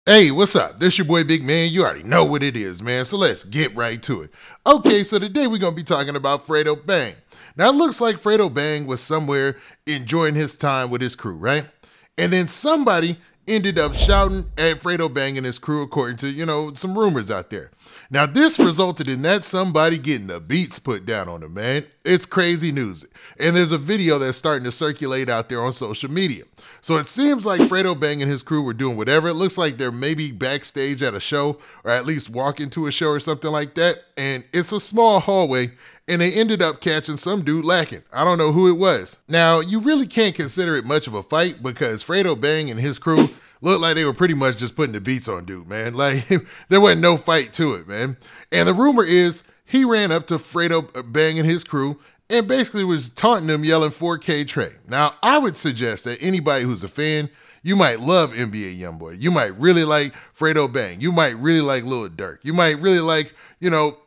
Hey, what's up? This your boy Big Man. You already know what it is, man. So let's get right to it. Okay, so today we're going to be talking about Fredo Bang. Now, it looks like Fredo Bang was somewhere enjoying his time with his crew, right? And then somebody ended up shouting at Fredo Bang and his crew, according to, some rumors out there. Now, this resulted in that somebody getting the beats put down on him, man. It's crazy news. And there's a video that's starting to circulate out there on social media. So it seems like Fredo Bang and his crew were doing whatever. It looks like they're maybe backstage at a show or at least walking to a show or something like that. And it's a small hallway and they ended up catching some dude lacking. I don't know who it was. Now, you really can't consider it much of a fight because Fredo Bang and his crew looked like they were pretty much just putting the beats on dude, man. Like, there wasn't no fight to it, man. And the rumor is he ran up to Fredo Bang and his crew and basically was taunting him, yelling 4K Trey. Now, I would suggest that anybody who's a fan, you might love NBA Youngboy. You might really like Fredo Bang. You might really like Lil Durk. You might really like,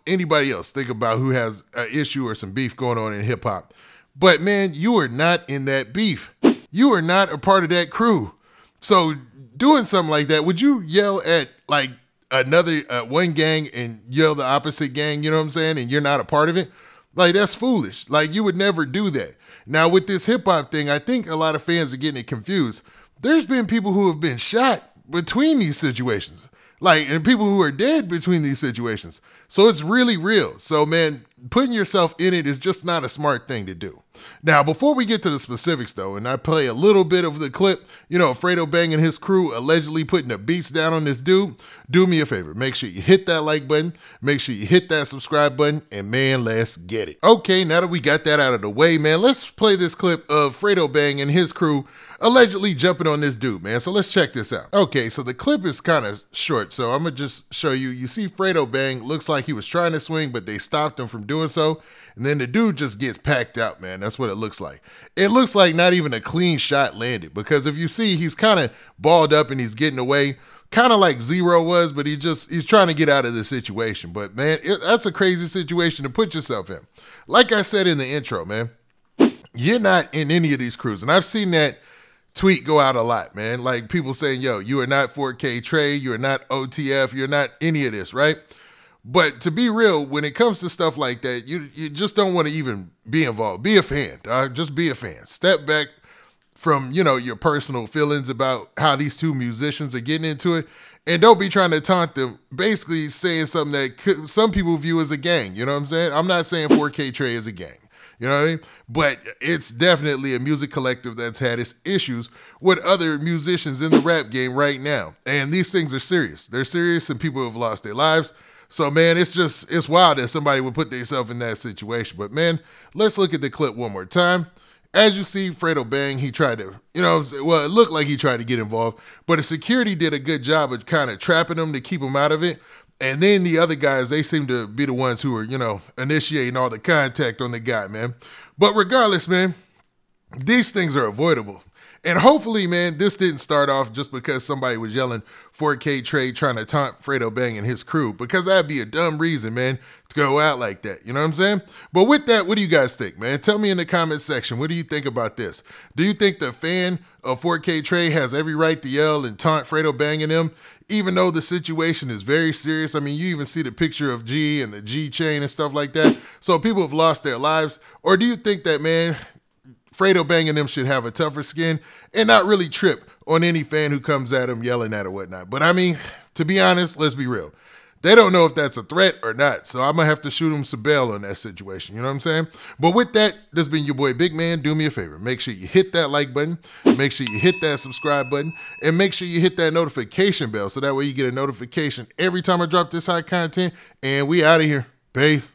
anybody else. Think about who has an issue or some beef going on in hip hop. But man, you are not in that beef. You are not a part of that crew. So doing something like that, would you yell at like another one gang and yell the opposite gang, you know what I'm saying? And you're not a part of it? Like, that's foolish. Like, you would never do that. Now, with this hip hop thing, I think a lot of fans are getting it confused. There's been people who have been shot between these situations, and people who are dead between these situations. So it's really real. So, man, putting yourself in it is just not a smart thing to do. Now, before we get to the specifics, though, and I play a little bit of the clip, Fredo Bang and his crew allegedly putting the beats down on this dude, do me a favor. Make sure you hit that like button. Make sure you hit that subscribe button. And, man, let's get it. Okay, now that we got that out of the way, man, let's play this clip of Fredo Bang and his crew allegedly jumping on this dude, man. So let's check this out. Okay, so the clip is kind of short, so I'm going to just show you. You see Fredo Bang, looks like he was trying to swing, but they stopped him from doing so. And then the dude just gets packed out, man. That's what it looks like. It looks like not even a clean shot landed because if you see, he's kind of balled up and he's getting away, kind of like Zero was, but he's trying to get out of the situation. But, man, that's a crazy situation to put yourself in. Like I said in the intro, man, you're not in any of these crews. And I've seen that tweet go out a lot, man. Like people saying, yo, you are not 4K Trey, you are not OTF, you're not any of this, right? But to be real, when it comes to stuff like that, you just don't want to even be involved. Be a fan, dog. Just be a fan. Step back from, your personal feelings about how these two musicians are getting into it. And don't be trying to taunt them, basically saying something that some people view as a gang. You know what I'm saying? I'm not saying 4K Trey is a gang. You know what I mean? But it's definitely a music collective that's had its issues with other musicians in the rap game right now. And these things are serious. They're serious and people have lost their lives. So, man, it's wild that somebody would put themselves in that situation. But, man, let's look at the clip one more time. As you see, Fredo Bang, he tried to, it looked like he tried to get involved. But the security did a good job of kind of trapping him to keep him out of it. And then the other guys, they seem to be the ones who are, initiating all the contact on the guy, man. But regardless, man, these things are avoidable. And hopefully, man, this didn't start off just because somebody was yelling 4K Trey trying to taunt Fredo Bang and his crew, because that'd be a dumb reason, man, to go out like that. You know what I'm saying? But with that, what do you guys think, man? Tell me in the comment section. What do you think about this? Do you think the fan of 4K Trey has every right to yell and taunt Fredo Bang and them, even though the situation is very serious? I mean, you even see the picture of G and the G chain and stuff like that. So people have lost their lives. Or do you think that, man, Fredo Bang and them should have a tougher skin and not really trip on any fan who comes at them yelling at or whatnot? But I mean, to be honest, let's be real. They don't know if that's a threat or not. So I'm going to have to shoot them some bail on that situation. You know what I'm saying? But with that, this has been your boy Big Man. Do me a favor. Make sure you hit that like button. Make sure you hit that subscribe button. And make sure you hit that notification bell so that way you get a notification every time I drop this hot content. And we out of here. Peace.